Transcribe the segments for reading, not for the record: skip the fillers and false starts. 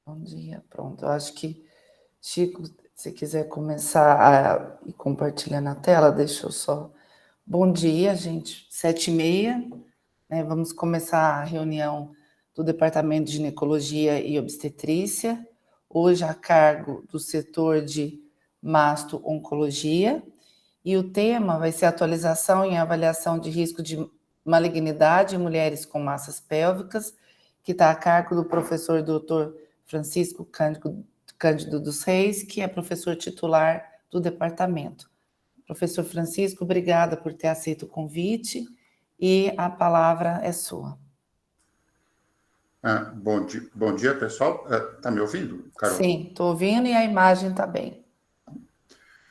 Bom dia, pronto. Eu acho que, Chico, se quiser começar a ir compartilhando a tela, deixa eu só. Bom dia, gente. 7h30, né? Vamos começar a reunião do Departamento de Ginecologia e Obstetrícia, hoje a cargo do setor de masto-oncologia, e o tema vai ser atualização em avaliação de risco de malignidade em mulheres com massas pélvicas, que está a cargo do professor Dr. Francisco Cândido dos Reis, que é professor titular do departamento. Professor Francisco, obrigada por ter aceito o convite e a palavra é sua. Bom dia, pessoal. Está me ouvindo, Carol? Sim, estou ouvindo e a imagem está bem.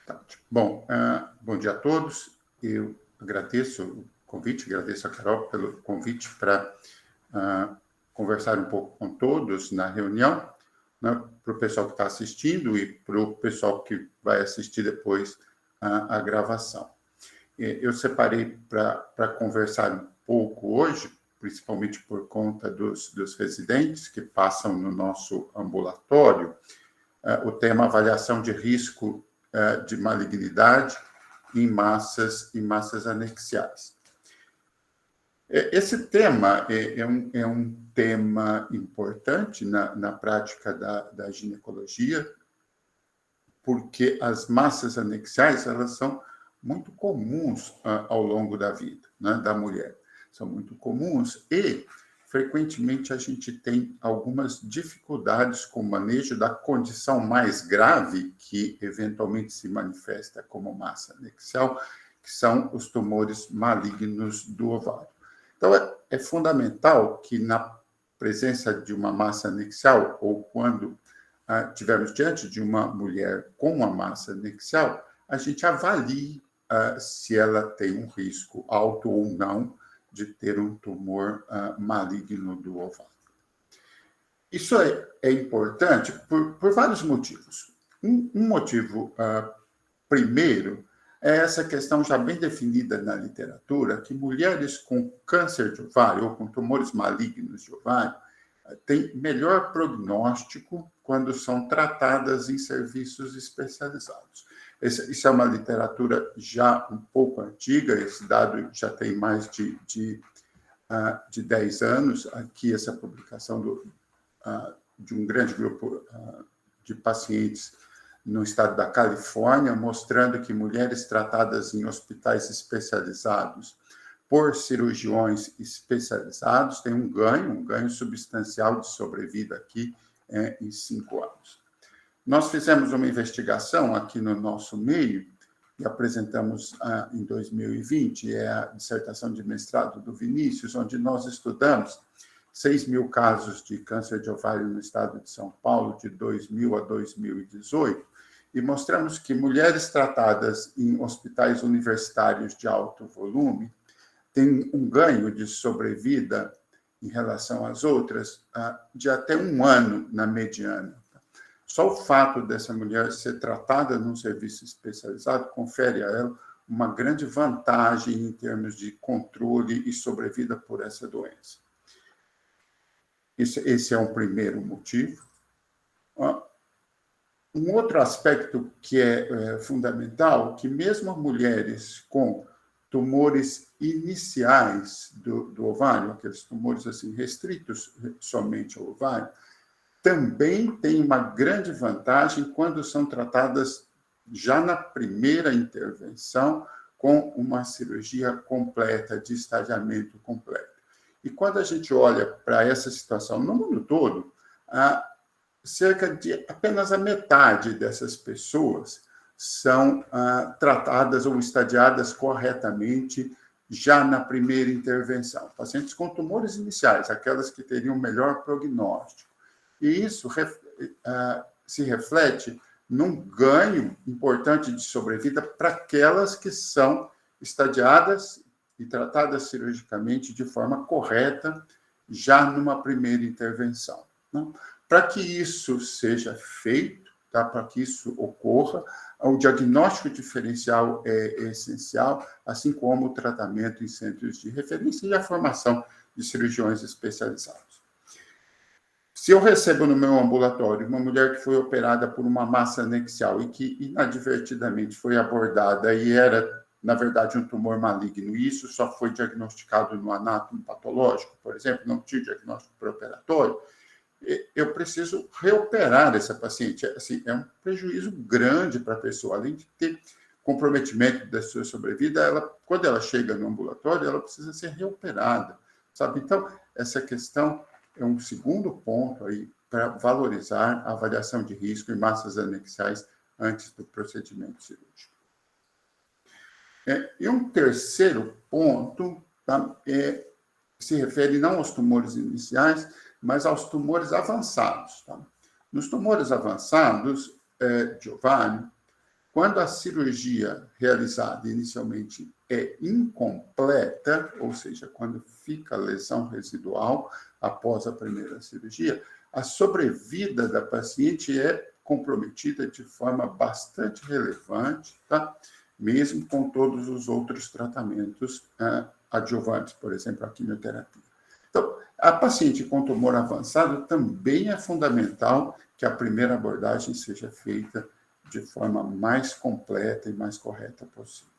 Tá. Bom, bom dia a todos. Eu agradeço o convite, agradeço a Carol pelo convite para conversar um pouco com todos na reunião, né, para o pessoal que está assistindo e para o pessoal que vai assistir depois a gravação. Eu separei para conversar um pouco hoje, principalmente por conta dos residentes que passam no nosso ambulatório, o tema avaliação de risco de malignidade em massas anexiais. Esse tema é um tema importante na prática da ginecologia, porque as massas anexiais, elas são muito comuns ao longo da vida, né, da mulher. São muito comuns e, frequentemente, a gente tem algumas dificuldades com o manejo da condição mais grave que, eventualmente, se manifesta como massa anexial, que são os tumores malignos do ovário. Então, é fundamental que, na presença de uma massa anexial, ou quando tivermos diante de uma mulher com uma massa anexial, a gente avalie se ela tem um risco alto ou não de ter um tumor maligno do ovário. Isso é importante por vários motivos. Um motivo primeiro é essa questão já bem definida na literatura, que mulheres com câncer de ovário ou com tumores malignos de ovário têm melhor prognóstico quando são tratadas em serviços especializados. Isso é uma literatura já um pouco antiga, esse dado já tem mais de 10 anos, aqui essa publicação de um grande grupo de pacientes no estado da Califórnia, mostrando que mulheres tratadas em hospitais especializados por cirurgiões especializados têm um ganho substancial de sobrevida aqui em 5 anos. Nós fizemos uma investigação aqui no nosso meio e apresentamos em 2020, é a dissertação de mestrado do Vinícius, onde nós estudamos 6.000 casos de câncer de ovário no estado de São Paulo, de 2000 a 2018, e mostramos que mulheres tratadas em hospitais universitários de alto volume têm um ganho de sobrevida em relação às outras de até 1 ano na mediana. Só o fato dessa mulher ser tratada num serviço especializado confere a ela uma grande vantagem em termos de controle e sobrevida por essa doença. Esse é um primeiro motivo. Um outro aspecto que é fundamental, que mesmo mulheres com tumores iniciais do ovário, aqueles tumores assim restritos somente ao ovário, também têm uma grande vantagem quando são tratadas já na primeira intervenção com uma cirurgia completa, de estadiamento completo. E quando a gente olha para essa situação no mundo todo, cerca de apenas a metade dessas pessoas são tratadas ou estadiadas corretamente já na primeira intervenção. Pacientes com tumores iniciais, aquelas que teriam melhor prognóstico. E isso se reflete num ganho importante de sobrevida para aquelas que são estadiadas e tratadas cirurgicamente de forma correta já numa primeira intervenção. Né? Para que isso seja feito, tá? Para que isso ocorra, o diagnóstico diferencial é essencial, assim como o tratamento em centros de referência e a formação de cirurgiões especializados. Se eu recebo no meu ambulatório uma mulher que foi operada por uma massa anexial e que inadvertidamente foi abordada e era, na verdade, um tumor maligno, e isso só foi diagnosticado no anátomo patológico, por exemplo, não tinha diagnóstico pré-operatório, eu preciso reoperar essa paciente. Assim, é um prejuízo grande para a pessoa, além de ter comprometimento da sua sobrevida, quando ela chega no ambulatório, ela precisa ser reoperada, sabe? Então, essa questão é um segundo ponto aí para valorizar a avaliação de risco em massas anexiais antes do procedimento cirúrgico. E um terceiro ponto, tá, se refere não aos tumores iniciais, mas aos tumores avançados. Tá? Nos tumores avançados de ovário, quando a cirurgia realizada inicialmente é incompleta, ou seja, quando fica lesão residual após a primeira cirurgia, a sobrevida da paciente é comprometida de forma bastante relevante, tá? Mesmo com todos os outros tratamentos adjuvantes, por exemplo, a quimioterapia. Então, a paciente com tumor avançado também é fundamental que a primeira abordagem seja feita de forma mais completa e mais correta possível.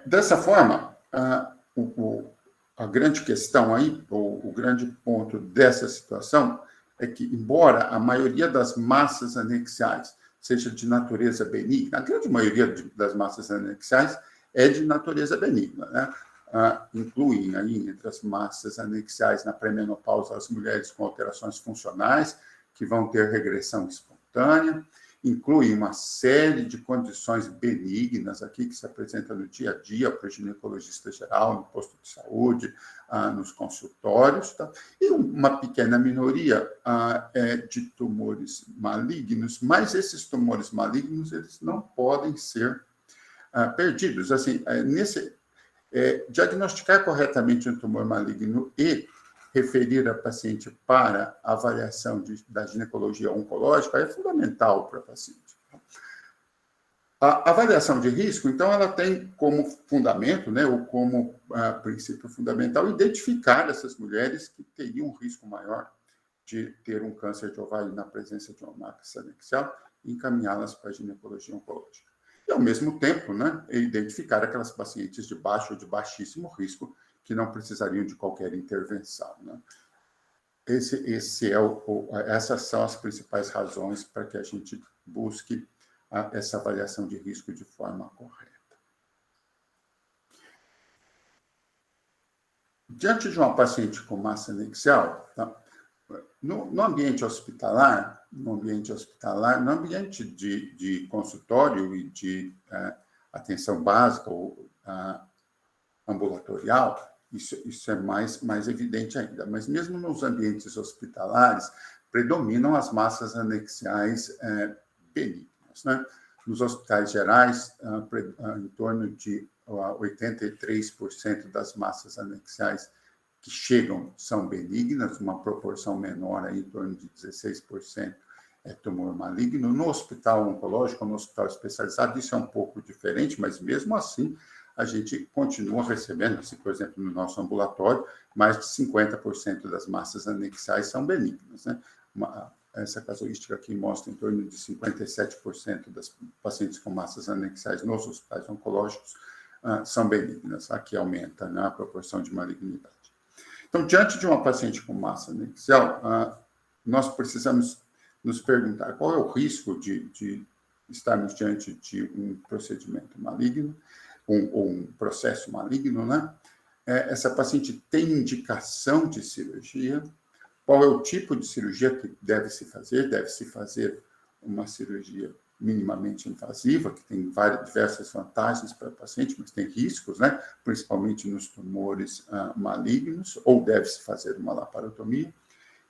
Dessa forma, a grande questão aí, o grande ponto dessa situação é que, embora a maioria das massas anexiais seja de natureza benigna, a grande maioria das massas anexiais é de natureza benigna, né? Incluem aí entre as massas anexiais na pré-menopausa as mulheres com alterações funcionais, que vão ter regressão espontânea, inclui uma série de condições benignas aqui que se apresentam no dia a dia para o ginecologista geral, no posto de saúde, nos consultórios, tá? E uma pequena minoria de tumores malignos, mas esses tumores malignos eles não podem ser perdidos. Assim, diagnosticar corretamente um tumor maligno e referir a paciente para avaliação da ginecologia oncológica é fundamental para a paciente. A avaliação de risco, então, ela tem como fundamento, né, ou como princípio fundamental, identificar essas mulheres que teriam um risco maior de ter um câncer de ovário na presença de uma massa anexial e encaminhá-las para a ginecologia oncológica. E, ao mesmo tempo, né, identificar aquelas pacientes de baixo ou de baixíssimo risco que não precisariam de qualquer intervenção. Né? Essas são as principais razões para que a gente busque essa avaliação de risco de forma correta. Diante de uma paciente com massa anexial, tá? No ambiente hospitalar, no ambiente de consultório e de atenção básica ou ambulatorial, isso é mais evidente ainda. Mas mesmo nos ambientes hospitalares, predominam as massas anexiais benignas. Né? Nos hospitais gerais, em torno de 83% das massas anexiais que chegam são benignas, uma proporção menor, aí, em torno de 16% é tumor maligno. No hospital oncológico, no hospital especializado, isso é um pouco diferente, mas mesmo assim, a gente continua recebendo, assim, por exemplo, no nosso ambulatório, mais de 50% das massas anexiais são benignas. Né? Essa casuística aqui mostra em torno de 57% das pacientes com massas anexiais nos hospitais oncológicos são benignas. Aqui aumenta, né, a proporção de malignidade. Então, diante de uma paciente com massa anexial, nós precisamos nos perguntar qual é o risco de estarmos diante de um procedimento maligno, ou um processo maligno, né? Essa paciente tem indicação de cirurgia, qual é o tipo de cirurgia que deve se fazer? Deve-se fazer uma cirurgia minimamente invasiva, que tem diversas vantagens para o paciente, mas tem riscos, né? Principalmente nos tumores malignos, ou deve-se fazer uma laparotomia,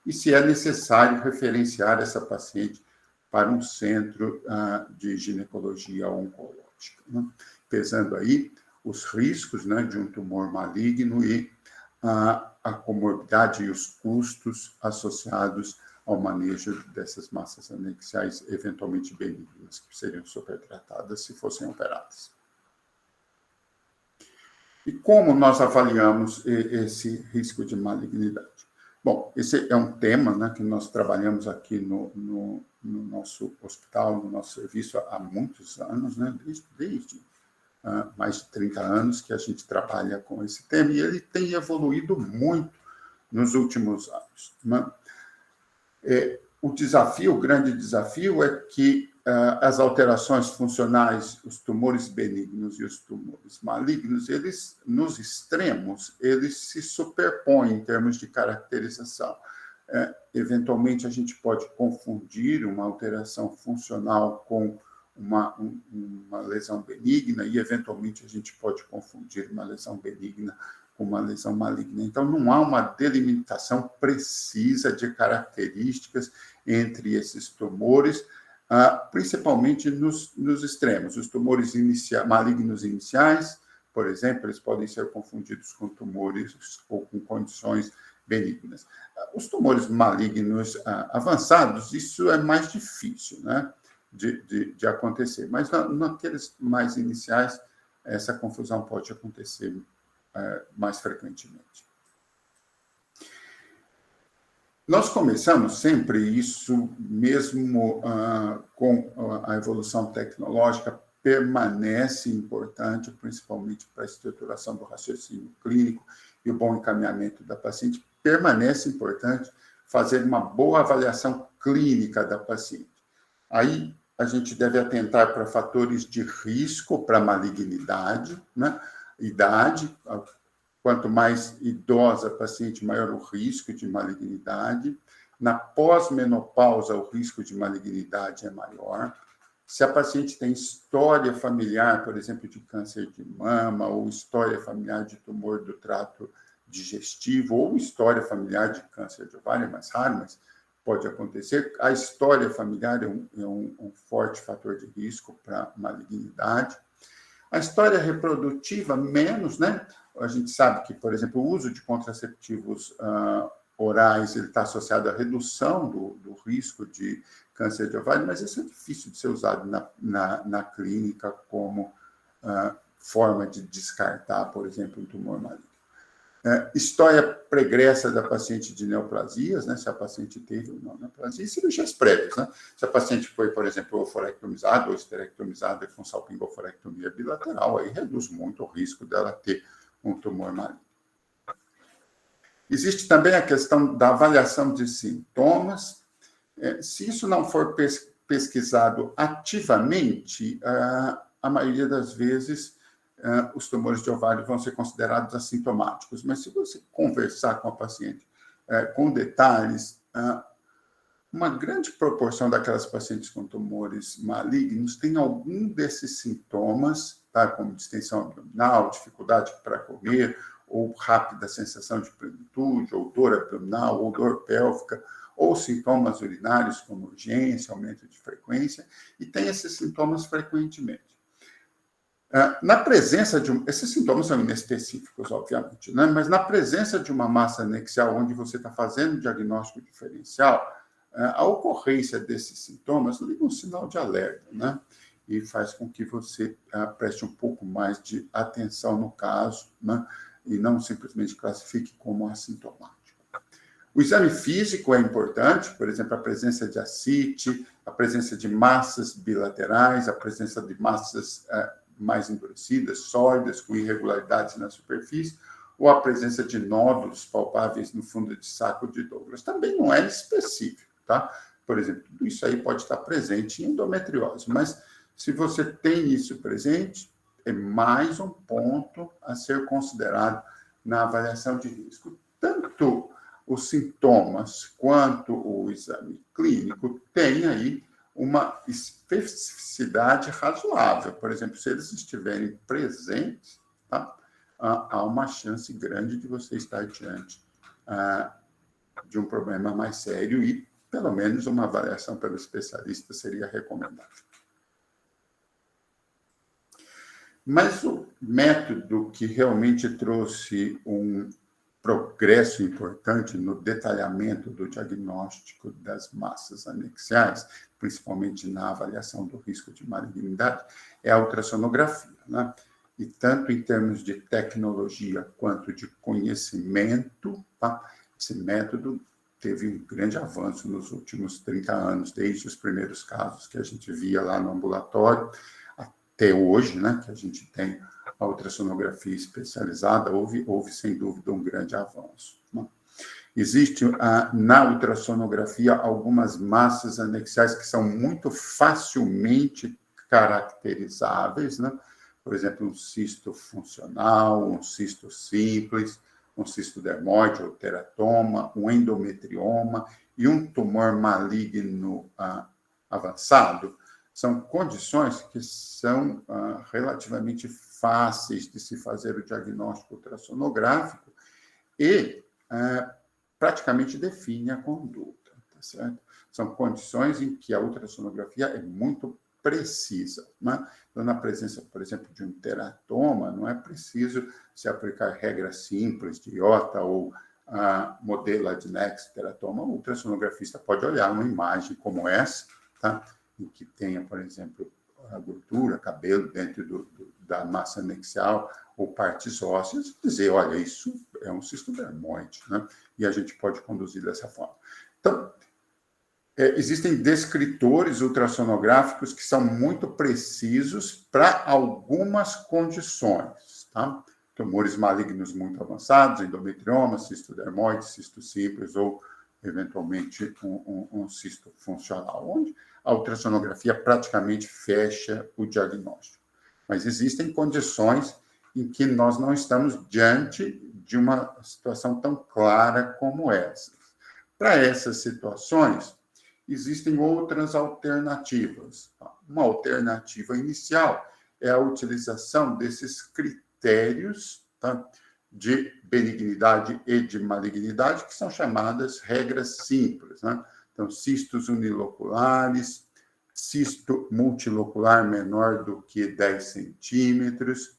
e se é necessário referenciar essa paciente para um centro de ginecologia oncológica, né? Pesando aí os riscos, né, de um tumor maligno e a comorbidade e os custos associados ao manejo dessas massas anexiais eventualmente benignas, que seriam supertratadas se fossem operadas. E como nós avaliamos esse risco de malignidade? Bom, esse é um tema, né, que nós trabalhamos aqui no nosso hospital, no nosso serviço há muitos anos, né, desde mais de 30 anos que a gente trabalha com esse tema, e ele tem evoluído muito nos últimos anos, né? O grande desafio é que as alterações funcionais, os tumores benignos e os tumores malignos, eles, nos extremos, eles se superpõem em termos de caracterização. Eventualmente, a gente pode confundir uma alteração funcional com uma lesão benigna, e, eventualmente, a gente pode confundir uma lesão benigna com uma lesão maligna. Então, não há uma delimitação precisa de características entre esses tumores, principalmente nos extremos. Os tumores malignos iniciais, por exemplo, eles podem ser confundidos com tumores ou com condições benignas. Os tumores malignos avançados, isso é mais difícil, né, de acontecer, mas naqueles mais iniciais, essa confusão pode acontecer mais frequentemente. Nós começamos sempre isso, mesmo com a evolução tecnológica, permanece importante, principalmente para a estruturação do raciocínio clínico e o bom encaminhamento da paciente, permanece importante fazer uma boa avaliação clínica da paciente. Aí, a gente deve atentar para fatores de risco para malignidade, né? Idade, quanto mais idosa a paciente, maior o risco de malignidade. Na pós-menopausa, o risco de malignidade é maior. Se a paciente tem história familiar, por exemplo, de câncer de mama, ou história familiar de tumor do trato digestivo, ou história familiar de câncer de ovário, é mais raro, mas pode acontecer. A história familiar é um forte fator de risco para malignidade. A história reprodutiva, menos, né? A gente sabe que, por exemplo, o uso de contraceptivos orais ele está associado à redução do risco de câncer de ovário, mas isso é difícil de ser usado na clínica como forma de descartar, por exemplo, um tumor maligno. História pregressa da paciente de neoplasias, né? Se a paciente teve ou não neoplasia, e cirurgias prévias, né? Se a paciente foi, por exemplo, oforectomizada ou esterectomizada com salpingoforectomia bilateral, aí reduz muito o risco dela ter um tumor maligno. Existe também a questão da avaliação de sintomas. Se isso não for pesquisado ativamente, a maioria das vezes os tumores de ovário vão ser considerados assintomáticos. Mas se você conversar com a paciente com detalhes, uma grande proporção daquelas pacientes com tumores malignos tem algum desses sintomas, tá? Como distensão abdominal, dificuldade para comer, ou rápida sensação de plenitude, ou dor abdominal, ou dor pélvica, ou sintomas urinários como urgência, aumento de frequência, e tem esses sintomas frequentemente. Na presença de esses sintomas são inespecíficos, obviamente, né? Mas na presença de uma massa anexial onde você está fazendo diagnóstico diferencial, a ocorrência desses sintomas liga um sinal de alerta, né? E faz com que você preste um pouco mais de atenção no caso, né? E não simplesmente classifique como assintomático. O exame físico é importante, por exemplo, a presença de ascite, a presença de massas bilaterais, a presença de massas mais endurecidas, sólidas, com irregularidades na superfície, ou a presença de nódulos palpáveis no fundo de saco de Douglas. Também não é específico, tá? Por exemplo, tudo isso aí pode estar presente em endometriose, mas se você tem isso presente, é mais um ponto a ser considerado na avaliação de risco. Tanto os sintomas quanto o exame clínico têm aí uma especificidade razoável. Por exemplo, se eles estiverem presentes, tá? Há uma chance grande de você estar diante de um problema mais sério e, pelo menos, uma avaliação pelo especialista seria recomendável. Mas o método que realmente trouxe um progresso importante no detalhamento do diagnóstico das massas anexiais, principalmente na avaliação do risco de malignidade, é a ultrassonografia, né? E tanto em termos de tecnologia quanto de conhecimento, tá? Esse método teve um grande avanço nos últimos 30 anos, desde os primeiros casos que a gente via lá no ambulatório, até hoje, né, que a gente tem a ultrassonografia especializada, houve sem dúvida um grande avanço. Né? Existe na ultrassonografia algumas massas anexiais que são muito facilmente caracterizáveis, né? Por exemplo, um cisto funcional, um cisto simples, um cisto dermoide ou teratoma, um endometrioma e um tumor maligno avançado. São condições que são relativamente fáceis de se fazer o diagnóstico ultrassonográfico e praticamente define a conduta, tá certo? São condições em que a ultrassonografia é muito precisa, né? Então, na presença, por exemplo, de um teratoma, não é preciso se aplicar regras simples de IOTA ou modelo Adnex teratoma. O ultrassonografista pode olhar uma imagem como essa, tá? Em que tenha, por exemplo, a gordura, cabelo dentro da massa anexial ou partes ósseas, e dizer, olha, isso é um cisto dermoide, né? E a gente pode conduzir dessa forma. Então, existem descritores ultrassonográficos que são muito precisos para algumas condições, tá? Tumores malignos muito avançados, endometrioma, cisto dermoide, cisto simples ou, eventualmente, um cisto funcional, onde a ultrassonografia praticamente fecha o diagnóstico. Mas existem condições em que nós não estamos diante de uma situação tão clara como essa. Para essas situações, existem outras alternativas. Uma alternativa inicial é a utilização desses critérios, tá, de benignidade e de malignidade, que são chamadas regras simples, né? Então, cistos uniloculares, cisto multilocular menor do que 10 centímetros,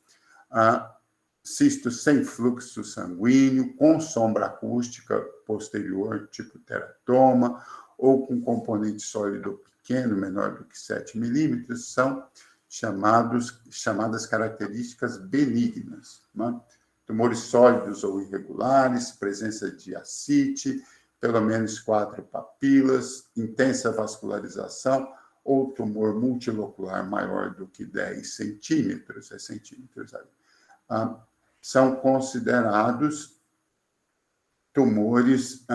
cisto sem fluxo sanguíneo, com sombra acústica posterior, tipo teratoma, ou com componente sólido pequeno, menor do que 7 milímetros, são chamadas características benignas. Né? Tumores sólidos ou irregulares, presença de ascite, pelo menos 4 papilas, intensa vascularização, ou tumor multilocular maior do que 10 centímetros, centímetros aí. São considerados tumores,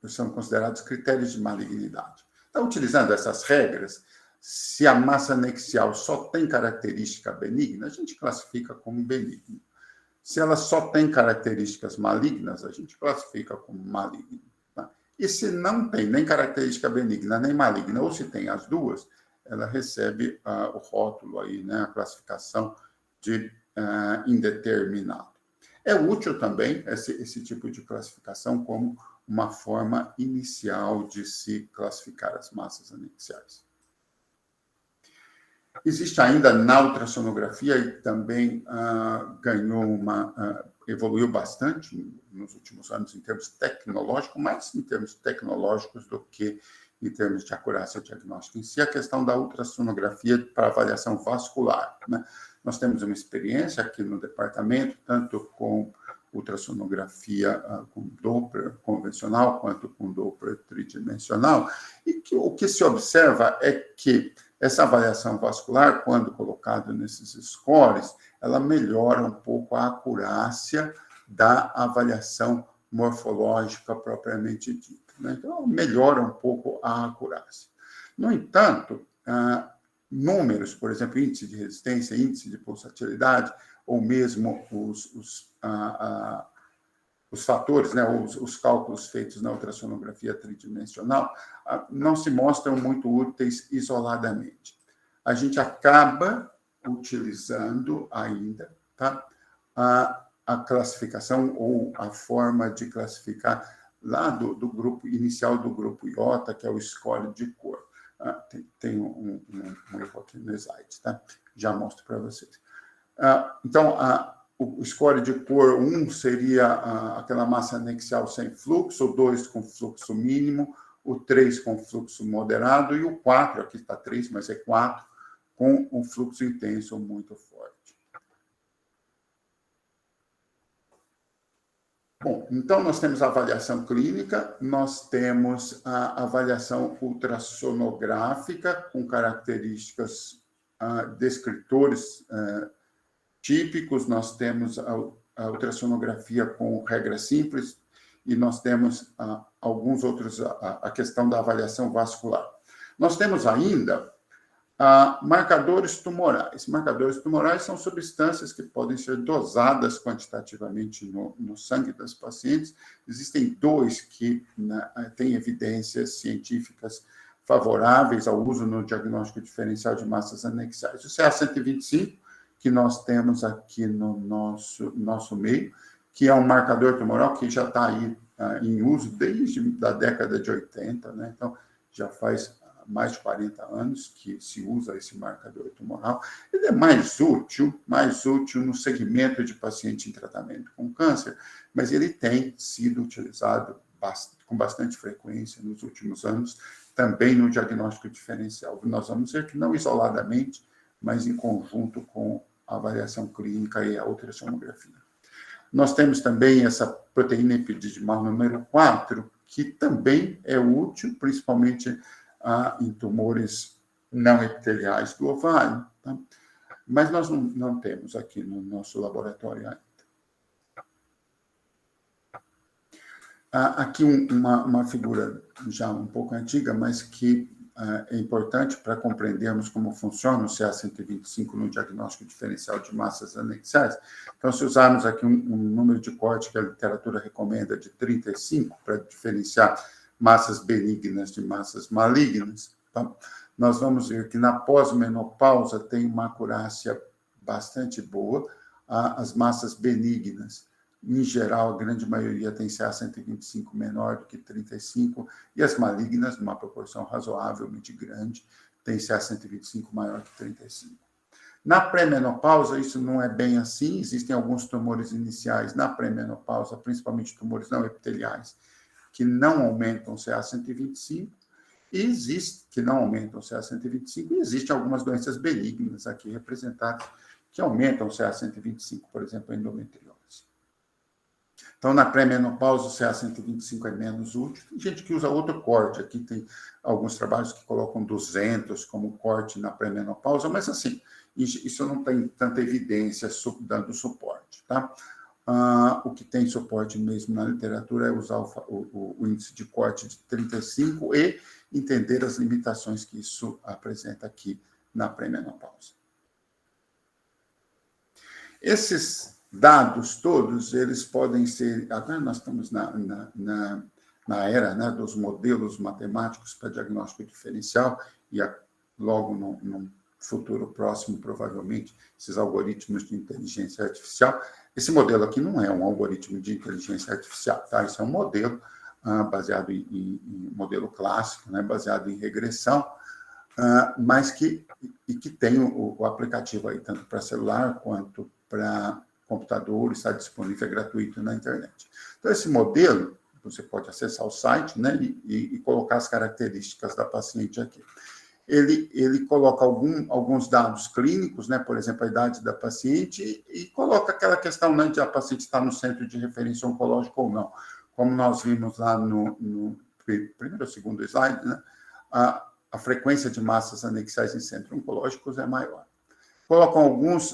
são considerados critérios de malignidade. Então, utilizando essas regras, se a massa anexial só tem característica benigna, a gente classifica como benigno. Se ela só tem características malignas, a gente classifica como maligno. Tá? E se não tem nem característica benigna nem maligna, ou se tem as duas, ela recebe o rótulo aí, né, a classificação de indeterminado. É útil também esse tipo de classificação como uma forma inicial de se classificar as massas anexiais. Existe ainda na ultrassonografia e também evoluiu bastante nos últimos anos em termos tecnológicos, mais em termos tecnológicos do que em termos de acurácia diagnóstica em si, a questão da ultrassonografia para avaliação vascular, né? Nós temos uma experiência aqui no departamento, tanto com ultrassonografia com Doppler convencional, quanto com Doppler tridimensional, e que o que se observa é que essa avaliação vascular, quando colocada nesses scores, ela melhora um pouco a acurácia da avaliação morfológica propriamente dita, né? Então, melhora um pouco a acurácia. No entanto, números, por exemplo, índice de resistência, índice de pulsatilidade, ou mesmo os fatores, né, os cálculos feitos na ultrassonografia tridimensional, não se mostram muito úteis isoladamente. A gente acaba utilizando ainda, tá, a classificação ou a forma de classificar lá do grupo inicial do grupo IOTA, que é o score de cor. Tem um erro aqui no slide, tá? Já mostro para vocês. Então, o score de cor 1 seria aquela massa anexial sem fluxo, o 2 com fluxo mínimo, o 3 com fluxo moderado e o 4, aqui está 3, mas é 4, com um fluxo intenso muito forte. Bom, então nós temos a avaliação clínica, nós temos a avaliação ultrassonográfica, com características descritores típicos, nós temos a ultrassonografia com regra simples, e nós temos alguns outros, a questão da avaliação vascular. Nós temos ainda marcadores tumorais. Marcadores tumorais são substâncias que podem ser dosadas quantitativamente no sangue das pacientes. Existem 2 que têm evidências científicas favoráveis ao uso no diagnóstico diferencial de massas anexiais. O CA-125, que nós temos aqui no nosso meio, que é um marcador tumoral que já está aí em uso desde a década de 80, né? Então, já faz mais de 40 anos que se usa esse marcador tumoral. Ele é mais útil no segmento de paciente em tratamento com câncer, mas ele tem sido utilizado com bastante frequência nos últimos anos, também no diagnóstico diferencial. Nós vamos ver que não isoladamente, mas em conjunto com a avaliação clínica e a ultrassonografia. Nós temos também essa proteína epididimal número 4, que também é útil, principalmente em tumores não epiteliais do ovário, tá? Mas nós não temos aqui no nosso laboratório ainda. Aqui uma figura já um pouco antiga, mas que é importante para compreendermos como funciona o CA-125 no diagnóstico diferencial de massas anexiais. Então, se usarmos aqui um número de corte que a literatura recomenda de 35 para diferenciar massas benignas de massas malignas, tá? Nós vamos ver que na pós-menopausa tem uma acurácia bastante boa. As massas benignas, em geral, a grande maioria tem CA-125 menor do que 35, e as malignas, numa proporção razoavelmente grande, tem CA-125 maior que 35. Na pré-menopausa, isso não é bem assim, existem alguns tumores iniciais na pré-menopausa, principalmente tumores não epiteliais, que não aumentam CA-125, e existem algumas doenças benignas aqui representadas que aumentam CA-125, por exemplo, a endometriose. Então, na pré-menopausa, o CA-125 é menos útil. Tem gente que usa outro corte. Aqui tem alguns trabalhos que colocam 200 como corte na pré-menopausa, mas, assim, isso não tem tanta evidência dando suporte, tá? O que tem suporte mesmo na literatura é usar o índice de corte de 35 e entender as limitações que isso apresenta aqui na pré-menopausa. Esses dados todos, eles podem ser... Agora nós estamos na era, né, dos modelos matemáticos para diagnóstico diferencial, e logo num futuro próximo, provavelmente, esses algoritmos de inteligência artificial. Esse modelo aqui não é um algoritmo de inteligência artificial, tá? Isso é um modelo baseado em modelo clássico, né, baseado em regressão, mas que tem o aplicativo aí, tanto para celular quanto para computador, está disponível, é gratuito na internet. Então, esse modelo, você pode acessar o site, né, e colocar as características da paciente aqui. Ele coloca alguns dados clínicos, né, por exemplo, a idade da paciente, e coloca aquela questão, né, de a paciente estar no centro de referência oncológica ou não. Como nós vimos lá no primeiro ou segundo slide, né, a frequência de massas anexiais em centros oncológicos é maior. Colocam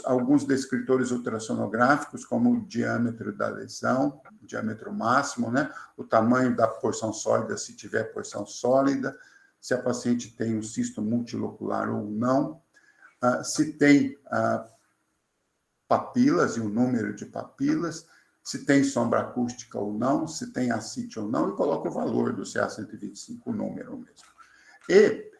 alguns descritores ultrassonográficos, como o diâmetro da lesão, o diâmetro máximo, né, o tamanho da porção sólida, se tiver porção sólida, se a paciente tem um cisto multilocular ou não, se tem papilas e o número de papilas, se tem sombra acústica ou não, se tem ascite ou não, e coloca o valor do CA-125, o número mesmo. E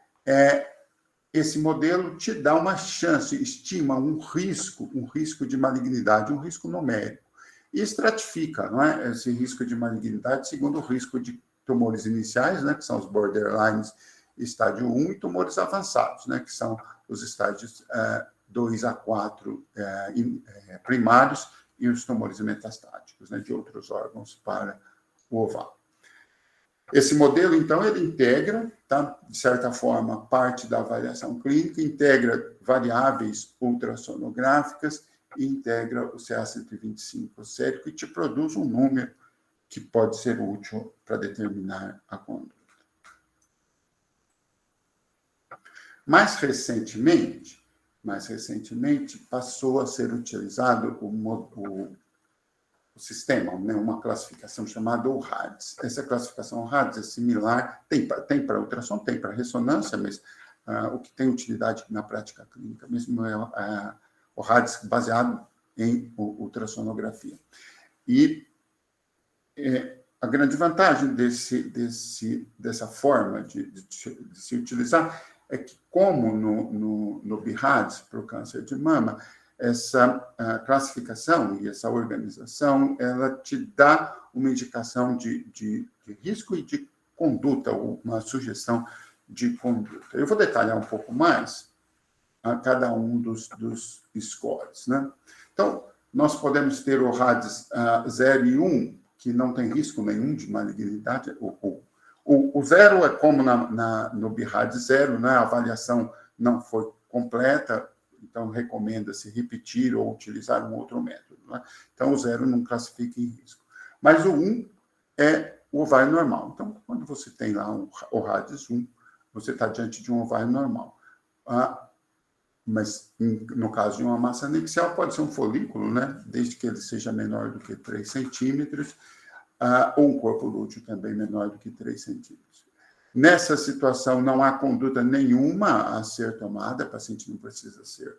esse modelo te dá uma chance, estima um risco de malignidade, um risco numérico, e estratifica, não é, esse risco de malignidade segundo o risco de tumores iniciais, né, que são os borderlines estádio 1, e tumores avançados, né, que são os estádios 2 a 4 primários, e os tumores metastáticos, né, de outros órgãos para o ovário. Esse modelo, então, ele integra, tá, de certa forma, parte da avaliação clínica, integra variáveis ultrassonográficas e integra o CA-125 sérico e te produz um número que pode ser útil para determinar a conduta. Mais recentemente, passou a ser utilizado o sistema, né, uma classificação chamada OHADS. Essa classificação OHADS é similar, tem para ultrassom, tem para ressonância, mas o que tem utilidade na prática clínica mesmo é o OHADS baseado em ultrassonografia. E a grande vantagem dessa forma de se utilizar é que, como no BIHADS, para o câncer de mama, essa classificação e essa organização, ela te dá uma indicação de risco e de conduta, uma sugestão de conduta. Eu vou detalhar um pouco mais a cada um dos scores, né? Então, nós podemos ter o OHADS 0 e 1, que não tem risco nenhum de malignidade. O 0 é como no BIHADS 0, né? A avaliação não foi completa, então recomenda-se repetir ou utilizar um outro método, né? Então, o 0 não classifica em risco. Mas o 1 é o ovário normal. Então, quando você tem lá o OHADS 1, você está diante de um ovário normal. Mas, no caso de uma massa anexial, pode ser um folículo, né? Desde que ele seja menor do que 3 centímetros, ou um corpo lúteo também menor do que 3 centímetros. Nessa situação, não há conduta nenhuma a ser tomada, a paciente não precisa ser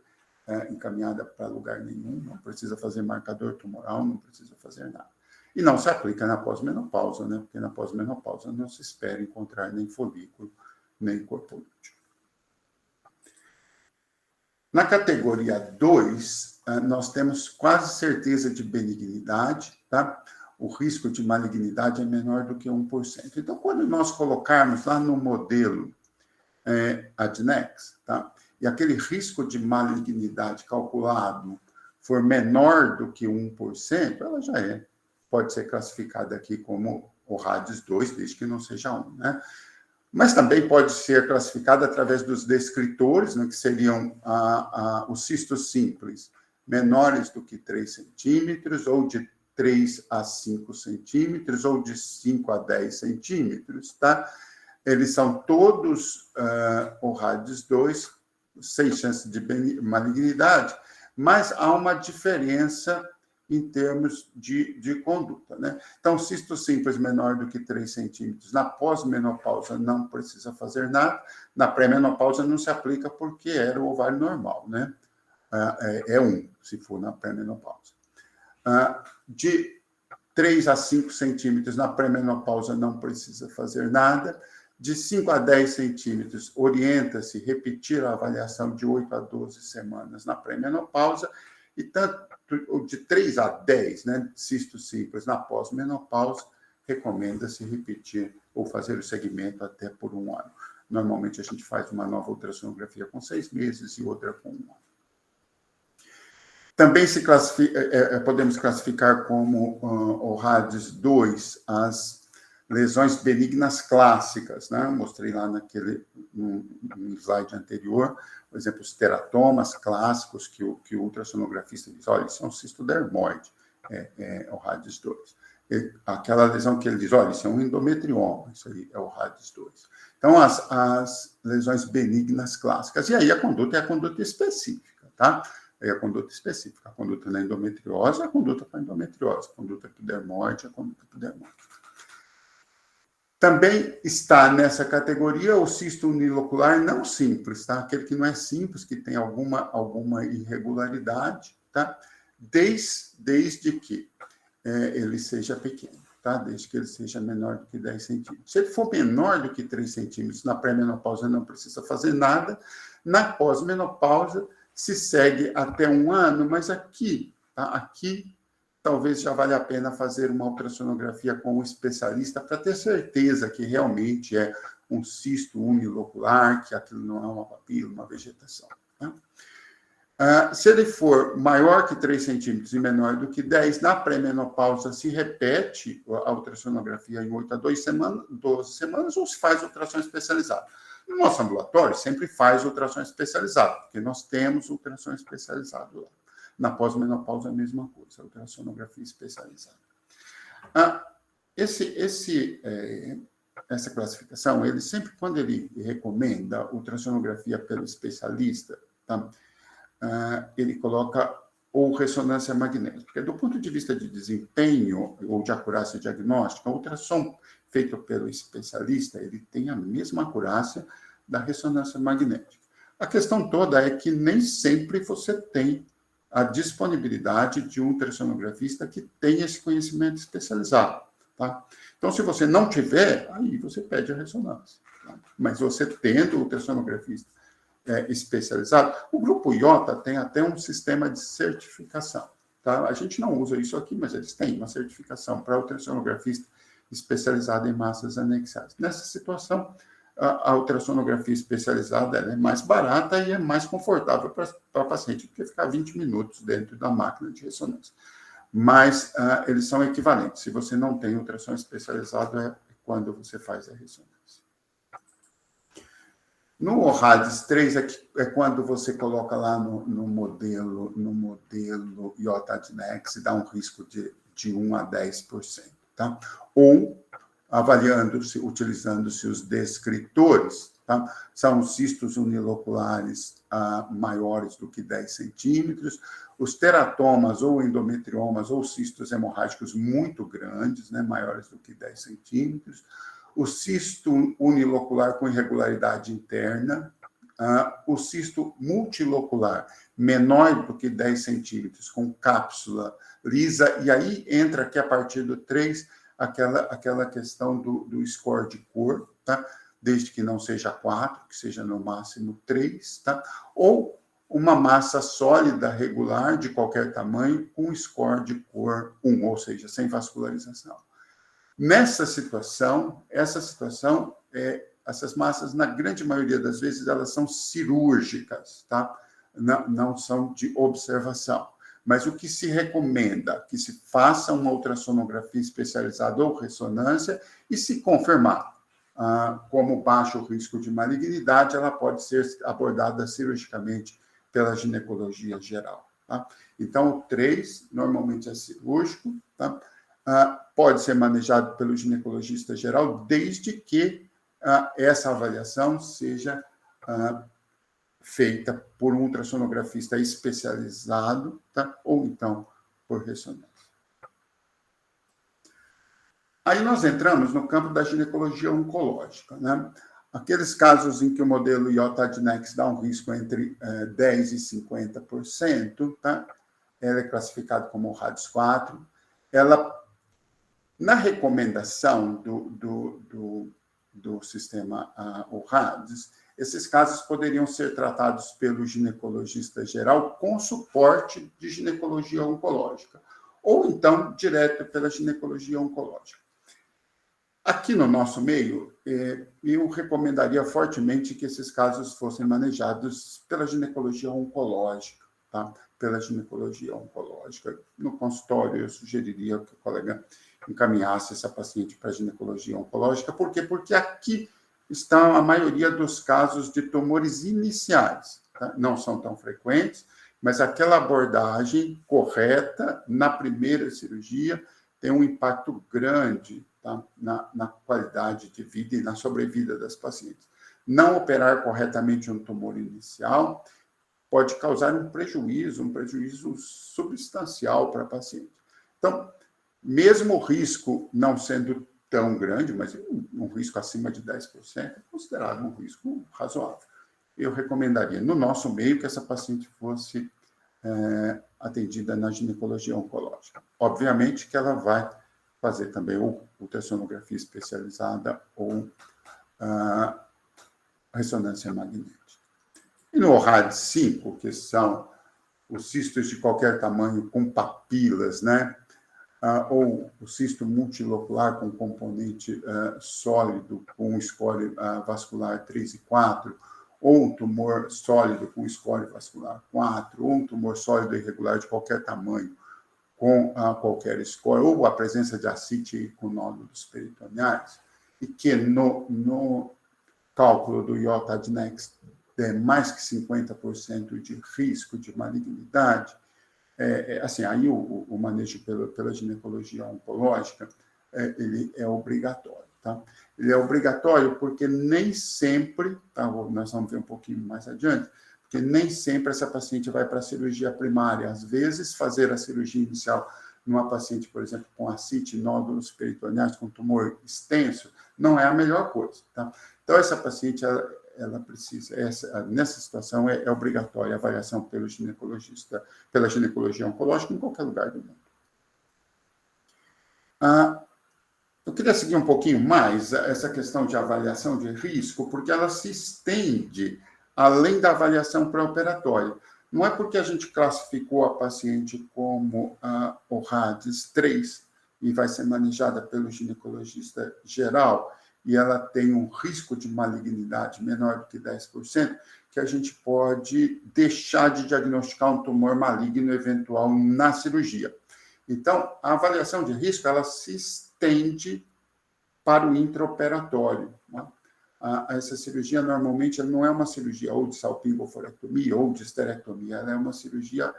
encaminhada para lugar nenhum, não precisa fazer marcador tumoral, não precisa fazer nada. E não se aplica na pós-menopausa, né? Porque na pós-menopausa não se espera encontrar nem folículo, nem corpo lúteo. Na categoria 2, nós temos quase certeza de benignidade, tá? O risco de malignidade é menor do que 1%. Então, quando nós colocarmos lá no modelo ADNEX, tá? E aquele risco de malignidade calculado for menor do que 1%, ela já pode ser classificada aqui como OHADS 2, desde que não seja 1, né? Mas também pode ser classificada através dos descritores, né, que seriam os cistos simples menores do que 3 centímetros, ou de 3 a 5 centímetros, ou de 5 a 10 centímetros, tá? Eles são todos OHADS 2, sem chance de malignidade, mas há uma diferença em termos de conduta, né? Então, cisto simples menor do que 3 centímetros, na pós-menopausa não precisa fazer nada, na pré-menopausa não se aplica porque era o ovário normal, né? É 1, se for na pré-menopausa. De 3 a 5 centímetros na pré-menopausa não precisa fazer nada, de 5 a 10 centímetros orienta-se repetir a avaliação de 8 a 12 semanas na pré-menopausa, e tanto de 3 a 10, né, cisto simples na pós-menopausa, recomenda-se repetir ou fazer o segmento até por 1 ano. Normalmente, a gente faz uma nova ultrassonografia com 6 meses e outra com 1 ano. Também podemos classificar como OHADS 2 as lesões benignas clássicas, né? Mostrei lá no slide anterior, por exemplo, os teratomas clássicos que o ultrassonografista diz, olha, isso é um cisto dermoide, OHADS 2. Aquela lesão que ele diz, olha, isso é um endometrioma, isso aí é OHADS 2. Então, as lesões benignas clássicas. E aí a conduta é a conduta específica, tá? É a conduta específica. A conduta na endometriose é a conduta para endometriose. A conduta para dermoide é a conduta para dermoide. Também está nessa categoria o cisto unilocular não simples, tá? Aquele que não é simples, que tem alguma irregularidade, tá? Desde que ele seja pequeno, tá? Desde que ele seja menor do que 10 centímetros. Se ele for menor do que 3 centímetros, na pré-menopausa não precisa fazer nada. Na pós-menopausa, se segue até 1 ano, mas aqui, tá? Aqui, talvez já valha a pena fazer uma ultrassonografia com um especialista para ter certeza que realmente é um cisto unilocular, que aquilo não é uma papila, uma vegetação. Tá? Se ele for maior que 3 centímetros e menor do que 10, na pré-menopausa se repete a ultrassonografia em 8 a 12 semanas, ou se faz ultrassom especializada. No nosso ambulatório, sempre faz ultrassom especializado, porque nós temos ultrassom especializado lá. Na pós-menopausa, a mesma coisa, ultrassonografia especializada. Essa classificação, ele sempre, quando ele recomenda ultrassonografia pelo especialista, tá? Ele coloca ou ressonância magnética. Porque, do ponto de vista de desempenho ou de acurácia diagnóstica, o ultrassom feito pelo especialista, ele tem a mesma acurácia da ressonância magnética. A questão toda é que nem sempre você tem a disponibilidade de um ultrassonografista que tenha esse conhecimento especializado. Tá? Então, se você não tiver, aí você pede a ressonância. Tá? Mas você tendo o ultrassonografista especializado, o Grupo IOTA tem até um sistema de certificação. Tá? A gente não usa isso aqui, mas eles têm uma certificação para ultrassonografista especializado em massas anexiais. Nessa situação, a ultrassonografia especializada é mais barata e é mais confortável para a paciente do que ficar 20 minutos dentro da máquina de ressonância. Mas eles são equivalentes. Se você não tem ultrassom especializado, é quando você faz a ressonância. No ORADS 3 é quando você coloca lá no modelo IOTA-ADNEX e dá um risco de 1 a 10%. Tá? Ou avaliando-se, utilizando-se os descritores, tá? São cistos uniloculares maiores do que 10 centímetros, os teratomas ou endometriomas ou cistos hemorrágicos muito grandes, né, maiores do que 10 centímetros, o cisto unilocular com irregularidade interna, o cisto multilocular menor do que 10 centímetros, com cápsula lisa, e aí entra aqui a partir do 3, aquela questão do score de cor, tá? Desde que não seja 4, que seja no máximo 3, tá? Ou uma massa sólida regular de qualquer tamanho com score de cor 1, ou seja, sem vascularização. Nessa situação, essas massas, na grande maioria das vezes, elas são cirúrgicas, tá? Não são de observação. Mas o que se recomenda? Que se faça uma ultrassonografia especializada ou ressonância e, se confirmar como baixo risco de malignidade, ela pode ser abordada cirurgicamente pela ginecologia geral. Tá? Então, o 3 normalmente é cirúrgico, tá? Pode ser manejado pelo ginecologista geral, desde que essa avaliação seja feita por um ultrassonografista especializado, tá? Ou então por ressonância. Aí nós entramos no campo da ginecologia oncológica, né? Aqueles casos em que o modelo IOTA-ADNEX dá um risco entre 10% e 50%, tá? Ela é classificada como RADS 4. Ela, na recomendação do sistema ORADS, esses casos poderiam ser tratados pelo ginecologista geral com suporte de ginecologia oncológica, ou então direto pela ginecologia oncológica. Aqui no nosso meio, eu recomendaria fortemente que esses casos fossem manejados pela ginecologia oncológica, tá? Pela ginecologia oncológica. No consultório, eu sugeriria que o colega encaminhasse essa paciente para a ginecologia oncológica. Por quê? Porque aqui estão a maioria dos casos de tumores iniciais. Tá? Não são tão frequentes, mas aquela abordagem correta na primeira cirurgia tem um impacto grande, tá? na qualidade de vida e na sobrevida das pacientes. Não operar corretamente um tumor inicial pode causar um prejuízo substancial para a paciente. Então, mesmo o risco não sendo tão grande, mas um risco acima de 10%, é considerado um risco razoável. Eu recomendaria, no nosso meio, que essa paciente fosse atendida na ginecologia oncológica. Obviamente que ela vai fazer também ou ultrassonografia especializada ou ressonância magnética. E no ORAD 5, que são os cistos de qualquer tamanho com papilas, né? Ou o cisto multilocular com componente sólido, com score vascular 3 e 4, ou um tumor sólido com score vascular 4, ou um tumor sólido irregular de qualquer tamanho com qualquer score, ou a presença de ascite com nódulos peritoneais, e que no cálculo do IOTA-ADNEX tem mais que 50% de risco de malignidade, assim, aí o manejo pela ginecologia oncológica ele é obrigatório, tá? Ele é obrigatório porque nem sempre, tá? Nós vamos ver um pouquinho mais adiante, porque nem sempre essa paciente vai para a cirurgia primária. Às vezes, fazer a cirurgia inicial numa paciente, por exemplo, com ascite, nódulos peritoneais, com tumor extenso, não é a melhor coisa, tá? Então, essa paciente, ela precisa, nessa situação, é obrigatória a avaliação pelo ginecologista, pela ginecologia oncológica em qualquer lugar do mundo. Eu queria seguir um pouquinho mais essa questão de avaliação de risco, porque ela se estende além da avaliação pré-operatória. Não é porque a gente classificou a paciente como o RADS 3 e vai ser manejada pelo ginecologista geral e ela tem um risco de malignidade menor do que 10%, que a gente pode deixar de diagnosticar um tumor maligno eventual na cirurgia. Então, a avaliação de risco, ela se estende para o intraoperatório, né? Essa cirurgia, normalmente, ela não é uma cirurgia ou de salpingoforectomia ou de esterectomia, ela é uma cirurgia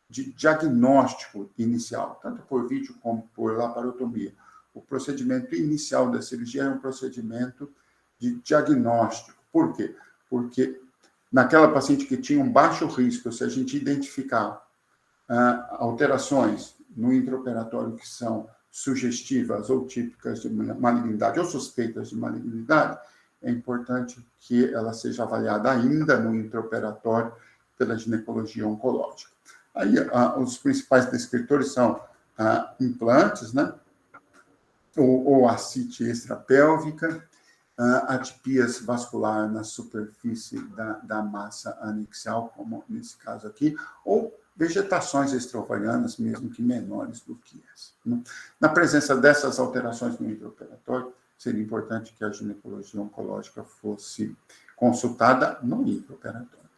de diagnóstico inicial, tanto por vídeo como por laparotomia. O procedimento inicial da cirurgia é um procedimento de diagnóstico. Por quê? Porque naquela paciente que tinha um baixo risco, se a gente identificar alterações no intraoperatório que são sugestivas ou típicas de malignidade ou suspeitas de malignidade, é importante que ela seja avaliada ainda no intraoperatório pela ginecologia oncológica. Aí, os principais descritores são implantes, né? Ou ascite extrapélvica, atipias vascular na superfície da massa anexial, como nesse caso aqui, ou vegetações extraovarianas, mesmo que menores do que essa. Na presença dessas alterações no intraoperatório, seria importante que a ginecologia oncológica fosse consultada no intraoperatório.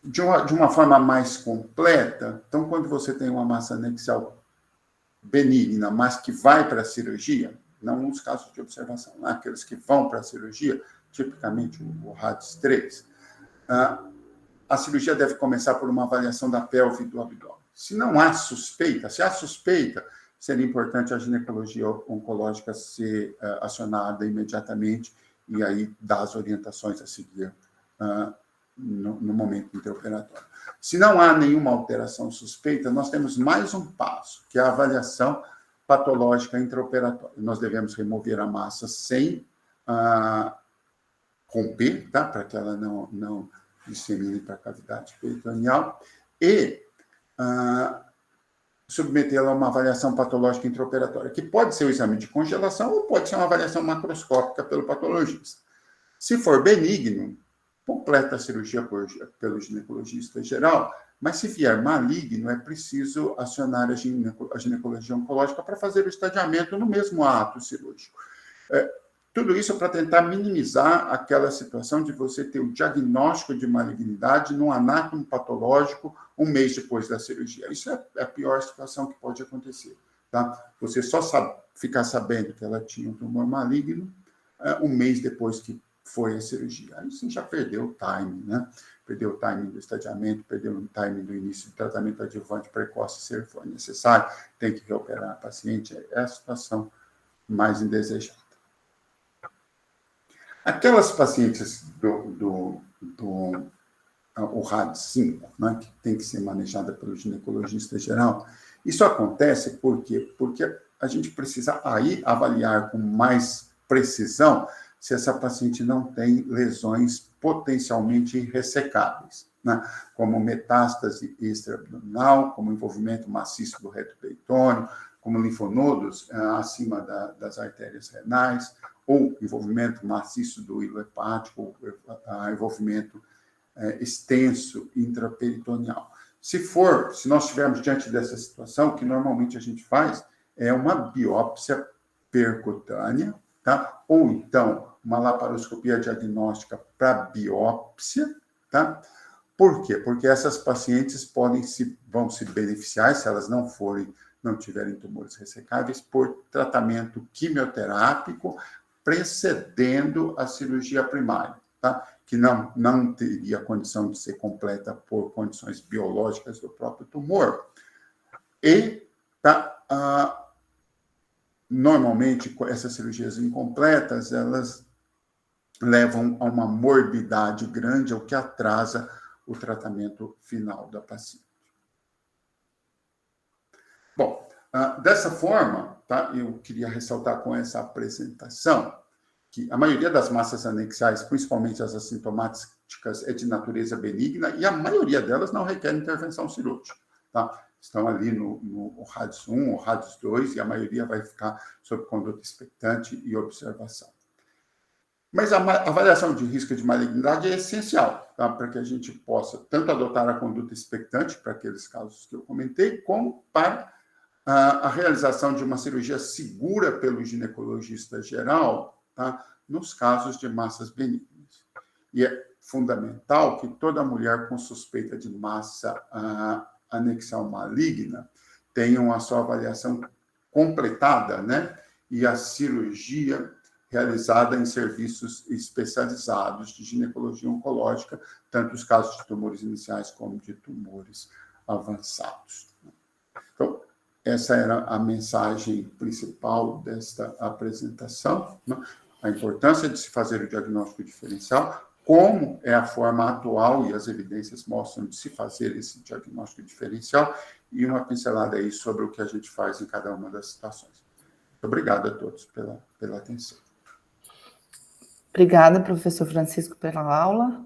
De uma forma mais completa, então, quando você tem uma massa anexial benigna, mas que vai para a cirurgia, não nos casos de observação, aqueles que vão para a cirurgia, tipicamente o RADS 3, a cirurgia deve começar por uma avaliação da pelve e do abdômen. Se não há suspeita, se há suspeita, seria importante a ginecologia oncológica ser acionada imediatamente e aí dar as orientações a seguir no momento intraoperatório. Se não há nenhuma alteração suspeita, nós temos mais um passo, que é a avaliação patológica intraoperatória. Nós devemos remover a massa sem romper, tá? Para que ela não dissemine para a cavidade peritoneal, e submetê-la a uma avaliação patológica intraoperatória, que pode ser o exame de congelação ou pode ser uma avaliação macroscópica pelo patologista. Se for benigno, completa a cirurgia pelo ginecologista geral, mas se vier maligno, é preciso acionar a ginecologia oncológica para fazer o estadiamento no mesmo ato cirúrgico. Tudo isso para tentar minimizar aquela situação de você ter o diagnóstico de malignidade no anátomo patológico um mês depois da cirurgia. Isso é a pior situação que pode acontecer, tá? Você só ficar sabendo que ela tinha um tumor maligno um mês depois que foi a cirurgia. Aí você já perdeu o timing, né? Perdeu o timing do estadiamento, perdeu o timing do início do tratamento adjuvante precoce, se for necessário, tem que reoperar a paciente. É a situação mais indesejada. Aquelas pacientes do RAD 5, né, que tem que ser manejada pelo ginecologista geral, isso acontece por quê? Porque a gente precisa aí avaliar com mais precisão se essa paciente não tem lesões potencialmente ressecáveis, né, como metástase extraabdominal, como envolvimento maciço do reto peritônio, como linfonodos acima das artérias renais, ou envolvimento maciço do hilo hepático, ou envolvimento extenso intraperitoneal. Se nós estivermos diante dessa situação, o que normalmente a gente faz é uma biópsia percutânea, tá? Ou então uma laparoscopia diagnóstica para biópsia, tá? Por quê? Porque essas pacientes vão se beneficiar, se elas não tiverem tumores ressecáveis, por tratamento quimioterápico precedendo a cirurgia primária, tá? Que não teria condição de ser completa por condições biológicas do próprio tumor. E Normalmente, essas cirurgias incompletas, elas levam a uma morbidade grande, o que atrasa o tratamento final da paciente. Bom, dessa forma, tá, eu queria ressaltar com essa apresentação que a maioria das massas anexiais, principalmente as assintomáticas, é de natureza benigna e a maioria delas não requer intervenção cirúrgica. Tá? Estão ali no RADS 1 ou RADS 2 e a maioria vai ficar sob conduta expectante e observação. Mas a avaliação de risco de malignidade é essencial, tá? Para que a gente possa tanto adotar a conduta expectante para aqueles casos que eu comentei, como para a realização de uma cirurgia segura pelo ginecologista geral, tá? Nos casos de massas benignas. E é fundamental que toda mulher com suspeita de massa anexial maligna tenha a sua avaliação completada, né? E a cirurgia realizada em serviços especializados de ginecologia oncológica, tanto os casos de tumores iniciais como de tumores avançados. Então, essa era a mensagem principal desta apresentação, né? A importância de se fazer o diagnóstico diferencial, como é a forma atual, e as evidências mostram de se fazer esse diagnóstico diferencial, e uma pincelada aí sobre o que a gente faz em cada uma das situações. Muito obrigado a todos pela atenção. Obrigada, professor Francisco, pela aula.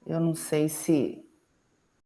Eu não sei se